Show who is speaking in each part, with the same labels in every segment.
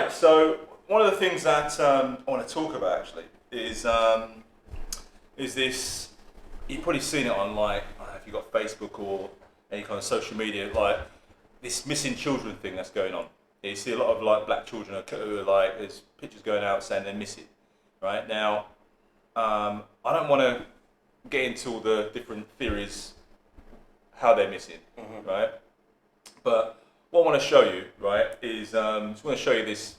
Speaker 1: Right, so one of the things that I want to talk about actually is this. You've probably seen it on, like, I don't know if you've got Facebook or any kind of social media, like this missing children thing that's going on. You see a lot of like black children who are like, there's pictures going out saying they're missing. Right now, I don't want to get into all the different theories how they're missing, right? But what I want to show you, right, is just want to show you this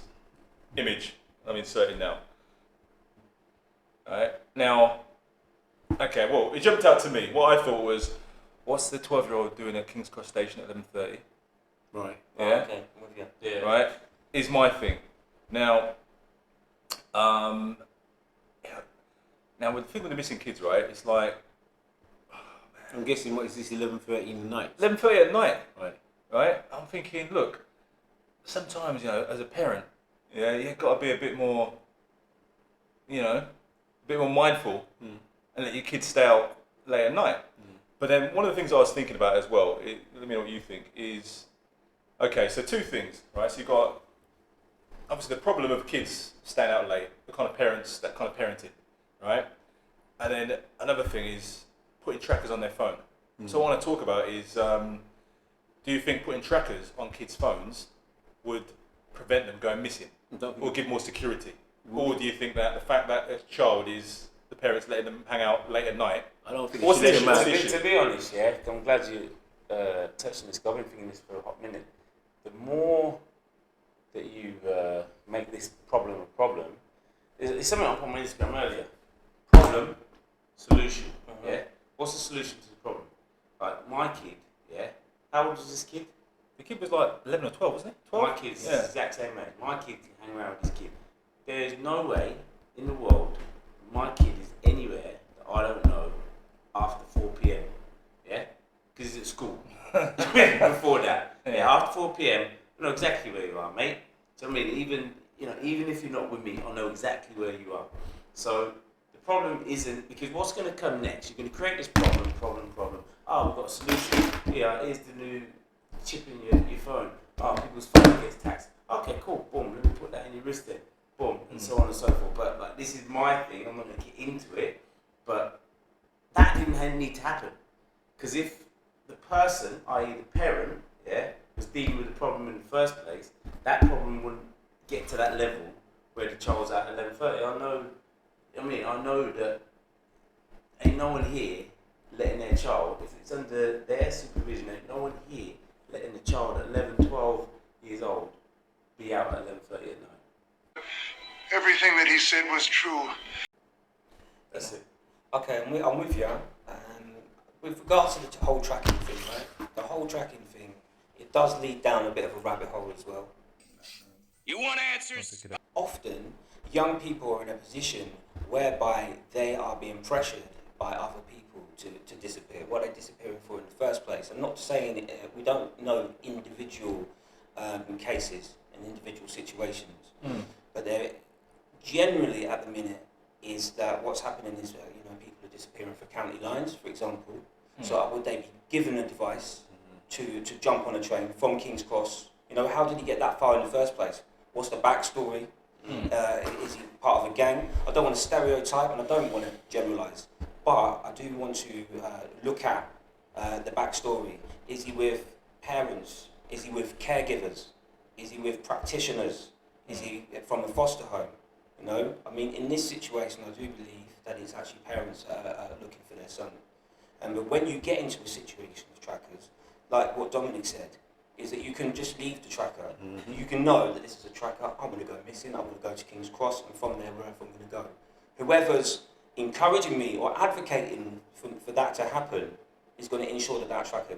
Speaker 1: image I'm inserting now. Right now, okay. Well, it jumped out to me. What I thought was, what's the 12-year-old doing at King's Cross Station at 11:30?
Speaker 2: Right.
Speaker 1: Yeah.
Speaker 3: Oh, okay. I'm with you.
Speaker 2: Yeah.
Speaker 1: Right. Is my thing. Now, now with the thing with the missing kids, right? It's like,
Speaker 2: I'm guessing, what is this, 11:30 in the night?
Speaker 1: 11:30 at night.
Speaker 2: Right.
Speaker 1: Right. I'm thinking, look, sometimes, you know, as a parent, yeah, you've got to be a bit more, you know, a bit more mindful and let your kids stay out late at night. But then one of the things I was thinking about as well, let me know what you think, is, okay, so two things, right? So you've got, obviously, the problem of kids staying out late, the kind of parents, that kind of parenting, right? And then another thing is putting trackers on their phone. So what I want to talk about is, do you think putting trackers on kids' phones would prevent them going missing or give more security? Or do you think that the fact that a child is, the parents letting them hang out late at night?
Speaker 2: I don't think
Speaker 1: What's
Speaker 2: it's
Speaker 1: the
Speaker 2: too
Speaker 1: issue?
Speaker 2: much.
Speaker 3: To be honest, yeah, I'm glad you touched on this. 'Cause I've been thinking this for a hot minute. The more that you make this problem a problem, it's something I put on my Instagram earlier. Problem, solution. Yeah. What's the solution to the problem? Like my kid, yeah. How old was this kid?
Speaker 1: The kid was like 11 or 12, wasn't it? 12?
Speaker 3: My kid's
Speaker 1: Yeah.
Speaker 3: the exact same age. My kid can hang around with this kid. There's no way in the world my kid is anywhere that I don't know after 4 p.m. Yeah? Because he's at school. Before that. Yeah, after 4 p.m. I know exactly where you are, mate. So I mean, even if you're not with me, I know exactly where you are. So the problem isn't, because what's going to come next? You're going to create this problem. Oh, we've got a solution. Yeah, here's the new chip in your phone. Oh, people's phone gets taxed. Okay, cool. Boom. Let me put that in your wrist then. Boom, and so on and so forth. But like, this is my thing. I'm not going to get into it. But that didn't need to happen. Because if the person, i.e. the parent, yeah, was dealing with the problem in the first place, that problem wouldn't get to that level where the child's at 11:30. I know that ain't no one here letting their child, if it's under their supervision, ain't no one here letting the child at 11, 12 years old be out at 11:30 at night.
Speaker 4: Everything that he said was true.
Speaker 3: That's it.
Speaker 5: Okay, I'm with you. With regards to the whole tracking thing, right? The whole tracking thing, it does lead down a bit of a rabbit hole as well.
Speaker 4: You want answers?
Speaker 5: Often, young people are in a position whereby they are being pressured by other people to disappear. What they're disappearing for in the first place. I'm not saying we don't know individual cases and individual situations, but they're generally at the minute is that what's happening is people are disappearing for county lines, for example. So would they be given a device to jump on a train from King's Cross? How did he get that far in the first place? What's the backstory? Is he part of a gang? I don't want to stereotype and I don't want to generalise, but I do want to look at the backstory. Is he with parents? Is he with caregivers? Is he with practitioners? Is he from a foster home? In this situation, I do believe that it's actually parents looking for their son. But when you get into a situation with trackers, like what Dominic said, is that you can just leave the tracker. You can know that this is a tracker. I'm going to go missing. I'm going to go to King's Cross, and from there, wherever I'm going to go. Whoever's encouraging me or advocating for that to happen is going to ensure that tracker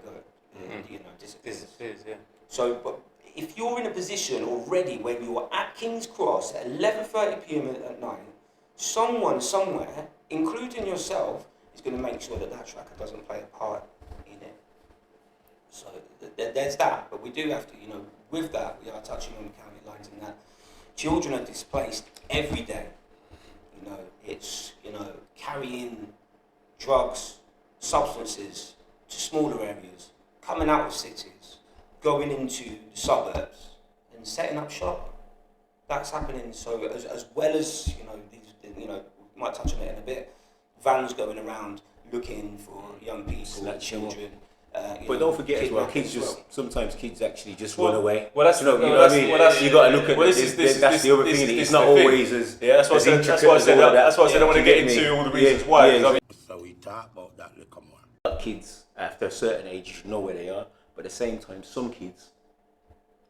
Speaker 5: disappears.
Speaker 3: Yeah.
Speaker 5: So, but if you're in a position already when you're at King's Cross at 11:30 p.m. at night, someone somewhere, including yourself, is going to make sure that tracker doesn't play a part in it. So there's that, but we do have to, with that, we are touching on the county lines and that. Children are displaced every day. It's, carrying drugs, substances to smaller areas, coming out of cities, going into the suburbs and setting up shop. that's happening. So as well as we might touch on it in a bit. Vans going around looking for young people, children.
Speaker 2: But don't forget as well, sometimes kids actually just run away.
Speaker 1: Well, that's
Speaker 2: you know what I mean. You got to look at that's the other thing. It's not always as
Speaker 1: that's what I said. That's why I said. That's why I said I want to get into all the reasons why.
Speaker 6: So we talk about that little more.
Speaker 2: Kids after a certain age, you should know where they are. But at the same time, some kids,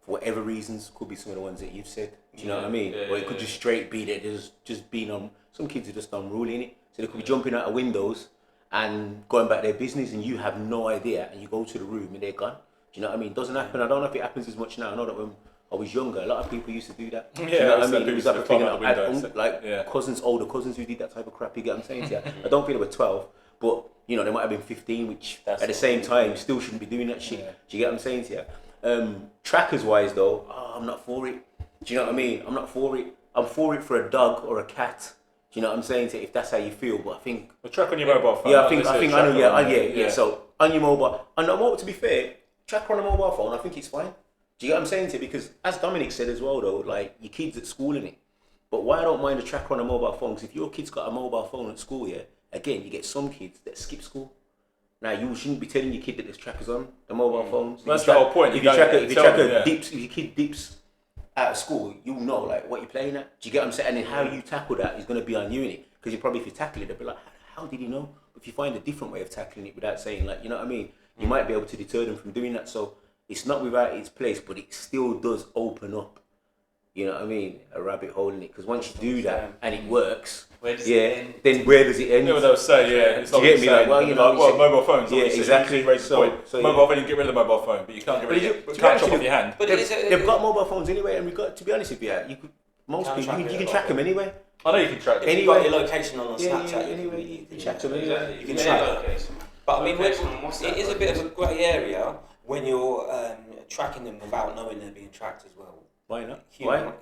Speaker 2: for whatever reasons, could be some of the ones that you've said. Do you know what I mean? Or it could just straight be that there's just been on. Some kids are just unruly in it, so they could be jumping out of windows and going back their business, and you have no idea, and you go to the room and they're gone. Do you know what I mean? It doesn't happen. I don't know if it happens as much now. I know that when I was younger, a lot of people used to do that. Do you know what I mean? It was like a thing. I had cousins, older cousins who did that type of crap. You get what I'm saying? Yeah. I don't think they were 12, but you know they might have been 15, which at the same time still shouldn't be doing that shit. Yeah. Do you get what I'm saying to you? Trackers wise though, I'm not for it. Do you know what I mean? I'm not for it. I'm for it for a dog or a cat. Do you know what I'm saying? If that's how you feel, but I think
Speaker 1: a track on your mobile phone.
Speaker 2: Yeah, I think I know. Yeah. So on your mobile, to be fair, track on a mobile phone, I think it's fine. Do you get what I'm saying to you? Because as Dominic said as well, though, like your kids at school in it. But why I don't mind a tracker on a mobile phone? Because if your kid's got a mobile phone at school, again, you get some kids that skip school. Now you shouldn't be telling your kid that there's trackers on the mobile phones.
Speaker 1: That's the whole point.
Speaker 2: If your kid dips out of school, you'll know like what you're playing at. Do you get what I'm saying? And then how you tackle that is going to be on you in it. Because if you tackle it, they'll be like, how did he know? If you find a different way of tackling it without saying like, you know what I mean? You might be able to deter them from doing that. So it's not without its place, but it still does open up, you know what I mean, a rabbit hole in it. Because once you do that and it works, then where does it end?
Speaker 1: Yeah, what they'll say, it's not
Speaker 2: you get me? Like, well, you know,
Speaker 1: mobile phones.
Speaker 2: Yeah, exactly.
Speaker 1: So mobile phone, you can get rid of the mobile phone, but you can't get rid of it. Can't chop off your hand.
Speaker 2: But they've got mobile phones anyway, and to be honest with you, most people you can track them anyway.
Speaker 1: I know you can track them.
Speaker 5: If you've got your location on Snapchat,
Speaker 2: anyway, you can track them anyway.
Speaker 5: You can track them. But I mean, it is a bit of a grey area when you're tracking them without knowing they're being tracked as well.
Speaker 2: Why not?
Speaker 5: Human
Speaker 2: Why?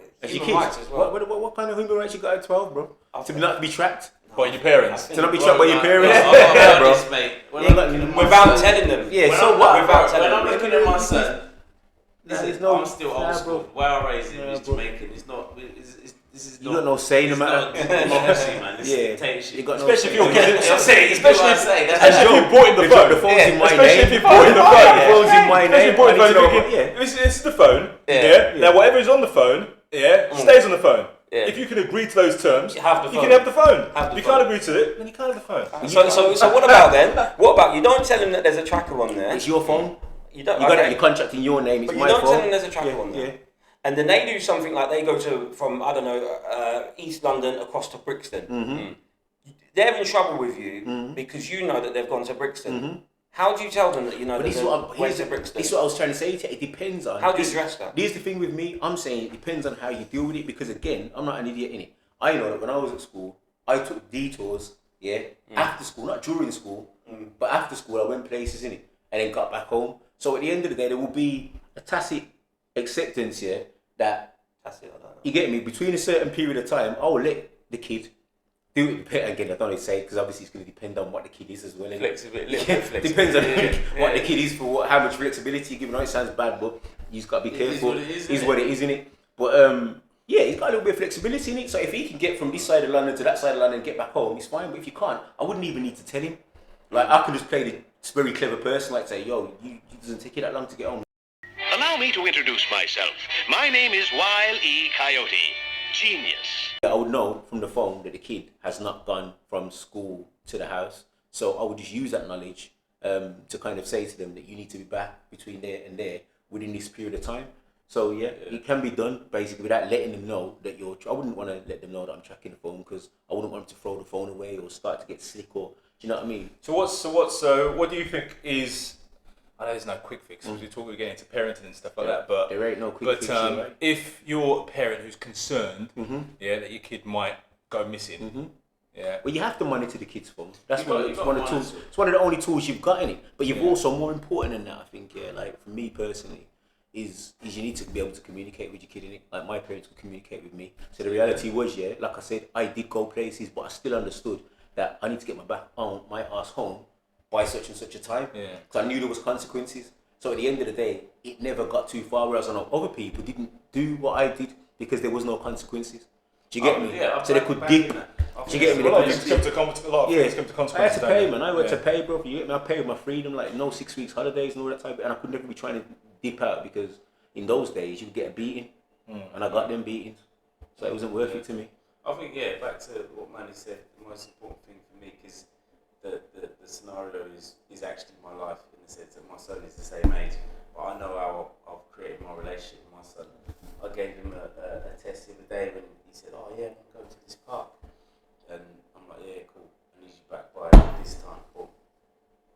Speaker 5: rights as well.
Speaker 2: What kind of human rights you got at 12, bro? To not be tracked?
Speaker 1: By your parents.
Speaker 2: To not be tracked by your parents?
Speaker 3: Yeah, bro.
Speaker 5: Without telling them.
Speaker 2: Yeah, so what?
Speaker 3: When I'm looking at my son,
Speaker 2: I'm
Speaker 3: still old school. Where I raised him is Jamaican. It's not. This is
Speaker 2: you got no say no matter.
Speaker 3: Democracy, man. This is dictatorship.
Speaker 1: Especially if you're getting
Speaker 3: especially
Speaker 1: if you're bought in the phone.
Speaker 2: The phone's in my name.
Speaker 1: Especially if you're bought in the phone.
Speaker 2: The phone's in my name.
Speaker 1: This is the phone. Yeah. Now whatever is on the phone, stays on the phone. Yeah. If you can agree to those terms, you can have the phone. If you can't agree to it, then you can't have the phone.
Speaker 5: So what about then? What about you don't tell them that there's a tracker on there?
Speaker 2: It's your phone.
Speaker 5: You don't.
Speaker 2: You got your contract in your name. It's my phone.
Speaker 5: But you don't tell them there's a tracker on there. Yeah. And then they do something like they go from I don't know East London across to Brixton. Mm-hmm. They're in trouble with you because you know that they've gone to Brixton. Mm-hmm. How do you tell them that you know that they went to Brixton?
Speaker 2: This is what I was trying to say to you. It depends on
Speaker 5: how do you address that.
Speaker 2: Here's the thing with me. I'm saying it depends on how you deal with it because again, I'm not an idiot in it. I know that when I was at school, I took detours. After school, not during school, but after school, I went places in it and then got back home. So at the end of the day, there will be a tacit acceptance that you get me between a certain period of time. I will let the kid do it again. I don't want to say because obviously it's going to depend on what the kid is as well.
Speaker 3: Flexibility.
Speaker 2: Depends on what the kid is for how much flexibility you give. I know it sounds bad, but you just got to be careful. It is what it is, isn't it? But he's got a little bit of flexibility in it. So if he can get from this side of London to that side of London and get back home, it's fine. But if you can't, I wouldn't even need to tell him. Like I can just play the very clever person, like say, yo, it doesn't take you that long to get home.
Speaker 4: Allow me to introduce myself. My name is Wile E. Coyote Genius.
Speaker 2: I would know from the phone that the kid has not gone from school to the house. So I would just use that knowledge to kind of say to them that you need to be back between there and there within this period of time. So it can be done basically without letting them know that you're. I wouldn't want to let them know that I'm tracking the phone because I wouldn't want them to throw the phone away or start to get slick or. Do you know what I mean?
Speaker 1: So what do you think is? I know there's no quick fix because we're getting into parenting and stuff like that, but
Speaker 2: there ain't no quick fix. Right?
Speaker 1: If you're a parent who's concerned, that your kid might go missing,
Speaker 2: well, you have to monitor the kid's phone. That's one of the tools. It's one of the only tools you've got in it. But you've also more important than that, I think. Like for me personally, is you need to be able to communicate with your kid in it. Like my parents could communicate with me. So the reality was, like I said, I did go places, but I still understood that I need to get my ass home by such and such a time. Because I knew there was consequences. So at the end of the day, it never got too far. Whereas I know other people didn't do what I did. because there was no consequences. Do you get me?
Speaker 3: Yeah,
Speaker 2: So they could dip. Do you get me?
Speaker 1: A lot of things come to consequences.
Speaker 2: I had to pay, man. I had to pay, bro. You get me? I paid with my freedom, like no 6 weeks holidays and all that type of, and I could never be trying to dip out because in those days you would get a beating, and I got them beatings, so it wasn't worth it to me.
Speaker 3: I think back to what Manny said. The most important thing for me is the scenario is actually my life in the sense that my son is the same age, but I know how I've created my relationship with my son. I gave him a test the other day when he said, "Oh yeah, I'm going to this park," and I'm like, "Yeah, cool. I need you back by this time." Well,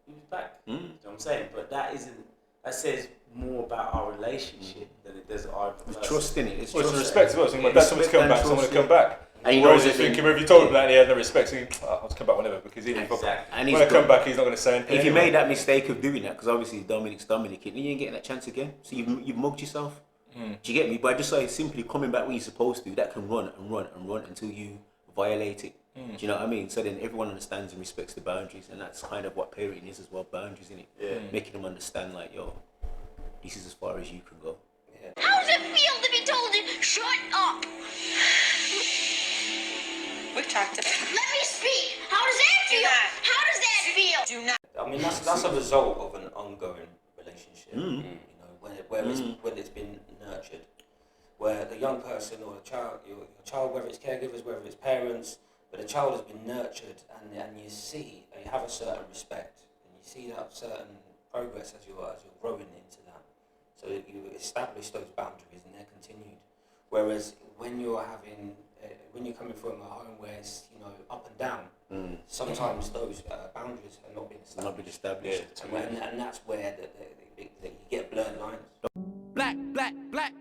Speaker 3: he was back. You know what I'm saying? But that says more about our relationship than it does our
Speaker 2: Trust in it. It's
Speaker 1: Well,
Speaker 2: trust.
Speaker 1: it's respect as well. So my dad told me to come back, so I'm going to come back.
Speaker 2: And you
Speaker 1: Whereas
Speaker 2: know
Speaker 1: if you told him that and he had no respect, so I'll just come back whenever, because even
Speaker 3: Exactly.
Speaker 1: when I come back, he's not going to say anything.
Speaker 2: If you
Speaker 1: anyway.
Speaker 2: made that mistake of doing that, because obviously Dominic's Dominic, you ain't getting that chance again. So you've mugged yourself. Do you get me? But I just like simply coming back when you're supposed to, that can run and run and run until you violate it. Do you know what I mean? So then everyone understands and respects the boundaries, and that's kind of what parenting is as well, boundaries, innit?
Speaker 3: Yeah.
Speaker 2: Making them understand, like, yo, this is as far as you can go.
Speaker 5: Yeah.
Speaker 7: How does it feel to be told to shut up?
Speaker 8: We've talked about it.
Speaker 7: Let me speak. How does that feel? How does that feel?
Speaker 8: Do not.
Speaker 5: I mean, that's a result of an ongoing relationship. You know, when it's been nurtured, where the young person or the child, your child, whether it's caregivers, whether it's parents, but the child has been nurtured, and you see they have a certain respect, and you see that certain progress as you're growing into that. So that you establish those boundaries, and they're continued. Whereas when you're coming from a home where it's up and down, sometimes those boundaries are not being established. And that's where you get blurred lines.
Speaker 9: Black, black, black.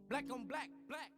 Speaker 9: Black on black, black.